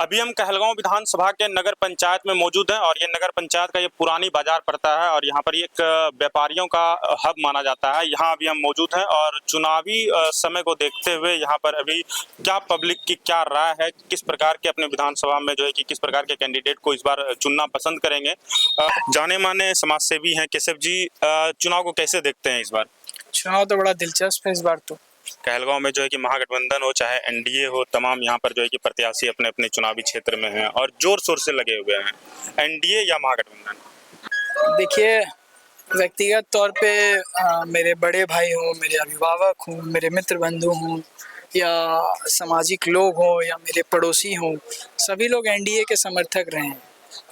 अभी हम कहलगांव विधानसभा के नगर पंचायत में मौजूद हैं और ये नगर पंचायत का ये पुरानी बाजार पड़ता है और यहाँ पर एक व्यापारियों का हब माना जाता है। यहाँ अभी हम मौजूद हैं और चुनावी समय को देखते हुए यहाँ पर अभी क्या पब्लिक की क्या राय है, किस प्रकार के अपने विधानसभा में जो है कि किस प्रकार के कैंडिडेट को इस बार चुनना पसंद करेंगे। जाने माने समाज सेवी हैं केशव जी, चुनाव को कैसे देखते हैं इस बार? चुनाव तो बड़ा दिलचस्प है इस बार। तो कहलगांव में जो है कि महागठबंधन हो चाहे एनडीए हो, तमाम यहाँ पर जो है कि प्रत्याशी अपने अपने चुनावी क्षेत्र में हैं और जोर शोर से लगे हुए हैं। एनडीए या महागठबंधन? देखिए, व्यक्तिगत तौर पे मेरे बड़े भाई हों, मेरे अभिभावक हों, मेरे मित्र बंधु हों या सामाजिक लोग हों या मेरे पड़ोसी हों, सभी लोग एनडीए के समर्थक रहे हैं।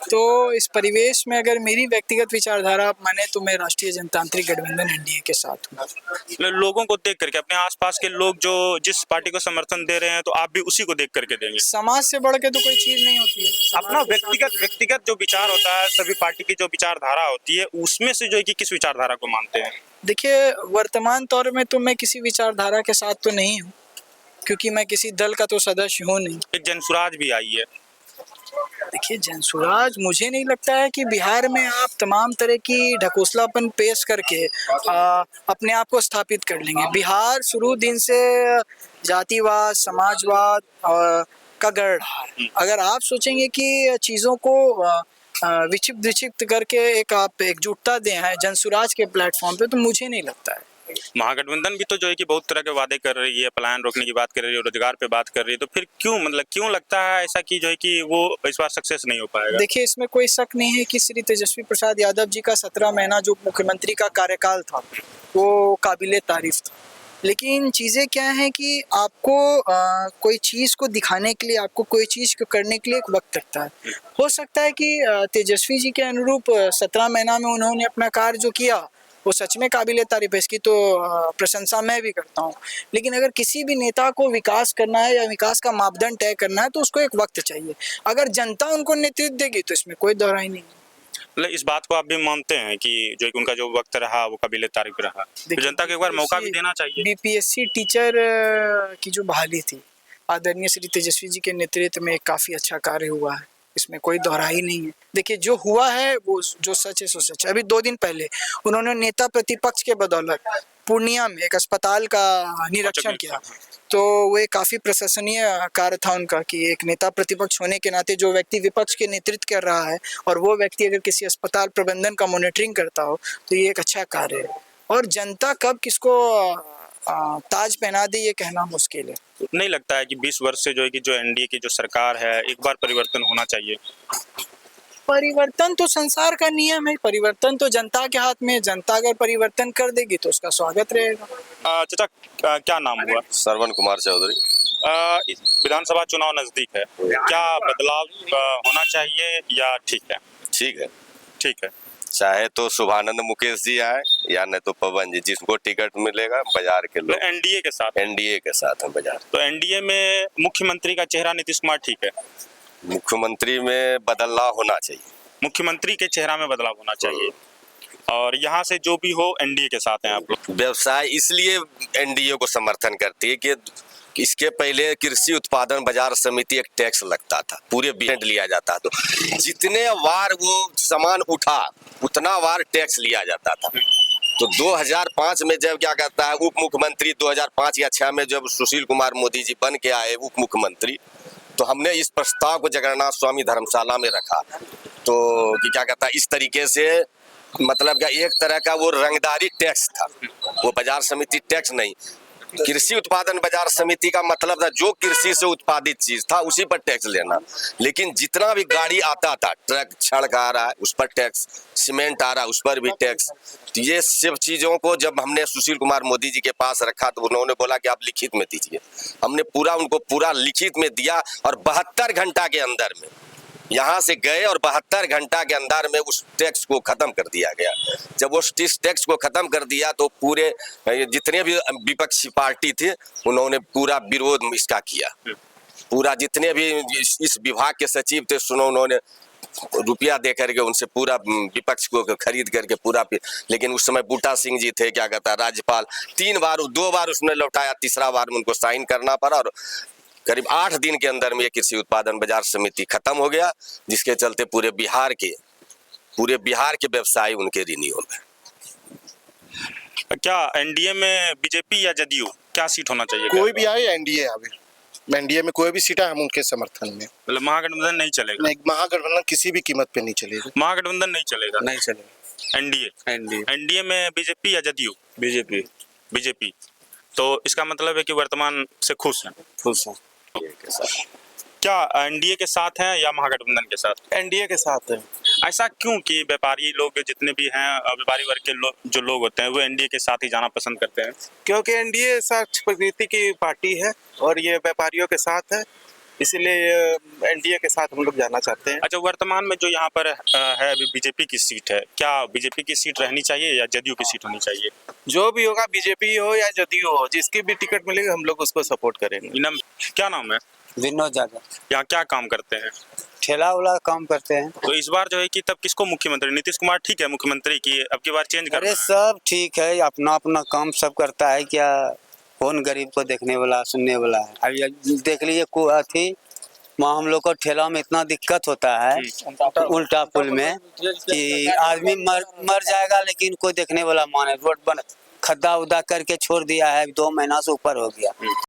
तो इस परिवेश में अगर मेरी व्यक्तिगत विचारधारा आप माने तो मैं राष्ट्रीय जनतांत्रिक गठबंधन एनडीए के साथ हूँ। लोगों को देख करके, अपने आसपास के लोग जो जिस पार्टी को समर्थन दे रहे हैं तो आप भी उसी को देख करके देंगे? समाज से बढ़ के तो कोई चीज नहीं होती है। अपना व्यक्तिगत जो विचार होता है, सभी पार्टी की जो विचारधारा होती है उसमें से जो है कि किस विचारधारा को मानते हैं? देखिए, वर्तमान दौर में तो मैं किसी विचारधारा के साथ तो नहीं हूँ, क्योंकि मैं किसी दल का तो सदस्य हूँ नहीं। एक जनसुराज भी आई है। देखिए, जनसुराज, मुझे नहीं लगता है कि बिहार में आप तमाम तरह की ढकोसलापन पेश करके अपने आप को स्थापित कर लेंगे। बिहार शुरू दिन से जातिवाद, समाजवाद का गढ़ रहा है। अगर आप सोचेंगे कि चीज़ों को विक्षिप्त विक्षिप्त करके एक आप एकजुटता दें हैं जनसुराज के प्लेटफॉर्म पे, तो मुझे नहीं लगता है। महागठबंधन भी तो जो है कि बहुत तरह के वादे कर रही है, पलायन रोकने की बात कर रही है, रोजगार पे बात कर रही है, तो फिर क्यों लगता है ऐसा कि जो है कि वो इस बार सक्सेस नहीं हो पाएगा? देखिए, इसमें कोई शक नहीं है कि श्री तेजस्वी प्रसाद यादव जी का 17 महीना जो मुख्यमंत्री का कार्यकाल था वो काबिले तारीफ था। लेकिन चीज़ें क्या हैं कि आपको कोई चीज़ को दिखाने के लिए, आपको कोई चीज़ को करने के लिए एक वक्त लगता है। हो सकता है कि तेजस्वी जी के अनुरूप 17 महीना में उन्होंने अपना कार्य जो किया वो सच में काबिले तारीफ है, इसकी तो प्रशंसा मैं भी करता हूँ। लेकिन अगर किसी भी नेता को विकास करना है या विकास का मापदंड तय करना है तो उसको एक वक्त चाहिए। अगर जनता उनको नेतृत्व देगी तो इसमें कोई दोहराई नहीं। मतलब इस बात को आप भी मानते हैं कि जो उनका जो वक्त रहा वो काबिले तारीफ रहा, तो जनता को एक बार मौका भी देना चाहिए? बीपीएससी टीचर की जो बहाली थी, आदरणीय श्री तेजस्वी जी के नेतृत्व में काफ़ी अच्छा कार्य हुआ है, इसमें कोई दोहराई नहीं है। देखिए, जो हुआ है वो जो सच है सो सच है। अभी 2 दिन पहले उन्होंने नेता प्रतिपक्ष के बदौलत पूर्णिया में एक अस्पताल का निरीक्षण किया, तो वो काफ़ी प्रशंसनीय कार्य था उनका कि एक नेता प्रतिपक्ष होने के नाते जो व्यक्ति विपक्ष के नेतृत्व कर रहा है और वो व्यक्ति अगर किसी अस्पताल प्रबंधन का मॉनिटरिंग करता हो तो ये एक अच्छा कार्य है। और जनता कब किसको ताज पहना दे ये कहना मुश्किल है। नहीं लगता है कि 20 वर्ष से जो है कि जो एनडीए की जो सरकार है, एक बार परिवर्तन होना चाहिए? परिवर्तन तो संसार का नियम है, परिवर्तन तो जनता के हाथ में है। जनता अगर परिवर्तन कर देगी तो उसका स्वागत रहेगा। चाचा, क्या नाम हुआ? श्रवण कुमार चौधरी। विधानसभा चुनाव नजदीक है, क्या बदलाव होना चाहिए या ठीक है? ठीक है, ठीक है। चाहे तो शुभानंद मुकेश जी आए या नहीं तो पवन जी, जिसको टिकट मिलेगा बाजार के लोग एनडीए के साथ है बाजार। तो एनडीए में मुख्यमंत्री का चेहरा नीतीश कुमार ठीक है? मुख्यमंत्री में बदलाव होना चाहिए। मुख्यमंत्री के चेहरा में बदलाव होना चाहिए और यहाँ से जो भी हो एनडीए के साथ हैं आप लोग? व्यवसाय इसलिए एनडीए को समर्थन करती है कि इसके पहले कृषि उत्पादन बाजार समिति एक टैक्स लगता था, पूरे बिहेड लिया जाता, तो जितने बार वो सामान उठा उतना बार टैक्स लिया जाता था। तो 2005 में जब क्या कहता है उप मुख्यमंत्री 2005 या 6 में जब सुशील कुमार मोदी जी बन के आए उप मुख्यमंत्री, तो हमने इस प्रस्ताव को जगन्नाथ स्वामी धर्मशाला में रखा। तो कि क्या कहता है इस तरीके से, मतलब क्या एक तरह का वो रंगदारी टैक्स था, वो बाजार समिति टैक्स नहीं। कृषि उत्पादन बाजार समिति का मतलब था जो कृषि से उत्पादित चीज था उसी पर टैक्स लेना। लेकिन जितना भी गाड़ी आता था, ट्रक छड़ का आ रहा है उस पर टैक्स, सीमेंट आ रहा है उस पर भी टैक्स। तो ये सब चीजों को जब हमने सुशील कुमार मोदी जी के पास रखा तो उन्होंने बोला कि आप लिखित में दीजिए। हमने उनको पूरा लिखित में दिया और 72 घंटा के अंदर में यहाँ से गए और 72 घंटा के अंदर में उस टैक्स को खत्म कर दिया गया। जब उस टैक्स को खत्म कर दिया तो पूरे जितने भी विपक्षी पार्टी थे उन्होंने पूरा विरोध इसका किया। पूरा जितने भी इस विभाग के सचिव थे उन्होंने रुपया दे करके उनसे पूरा विपक्ष को खरीद करके पूरा, लेकिन उस समय बूटा सिंह जी थे क्या कहता राज्यपाल, 2 बार उसने लौटाया, तीसरा बार उनको साइन करना पड़ा और करीब 8 दिन के अंदर में ये कृषि उत्पादन बाजार समिति खत्म हो गया, जिसके चलते पूरे बिहार के व्यवसायी उनके ऋणी हो गए। क्या एनडीए में बीजेपी या जदयू क्या सीट होना चाहिए? कोई भी आए एनडीए आवे, एनडीए में कोई भी सीट है हम उनके समर्थन में। मतलब महागठबंधन नहीं चलेगा? नहीं, महागठबंधन किसी भी कीमत पे नहीं चलेगा। महागठबंधन नहीं चलेगा? नहीं चलेगा। एनडीए में बीजेपी या जदयू? बीजेपी। तो इसका मतलब है कि वर्तमान से खुश हैं? खुश हैं। क्या एनडीए के साथ हैं या महागठबंधन के साथ? एनडीए के साथ है। ऐसा क्यों कि व्यापारी लोग जितने भी हैं, व्यापारी वर्ग के जो लोग होते हैं वो एनडीए के साथ ही जाना पसंद करते हैं? क्योंकि एनडीए साक्ष प्रकृति की पार्टी है और ये व्यापारियों के साथ है, इसीलिए एनडीए के साथ हम लोग जाना चाहते हैं। अच्छा, वर्तमान में जो यहाँ पर है अभी बीजेपी की सीट है, क्या बीजेपी की सीट रहनी चाहिए या जदयू की सीट होनी चाहिए? जो भी होगा, बीजेपी हो या जदयू हो, जिसकी भी टिकट मिलेगी हम लोग उसको सपोर्ट करेंगे। क्या नाम है? विनोद यादव। यहाँ क्या काम करते हैं? ठेला वाला काम करते हैं। तो इस बार जो है कि तब किसको मुख्यमंत्री, नीतीश कुमार ठीक है मुख्यमंत्री की, अब की बार चेंज कर? अरे सब ठीक है, अपना अपना काम सब करता है, क्या कौन गरीब को देखने वाला सुनने वाला है। अब देख लीजिए को अथी वहाँ हम लोग को ठेला में इतना दिक्कत होता है उल्टा पुल में कि आदमी मर जाएगा, लेकिन कोई देखने वाला माने। रोड बन खड्डा उदा करके छोड़ दिया है, 2 महीना से ऊपर हो गया।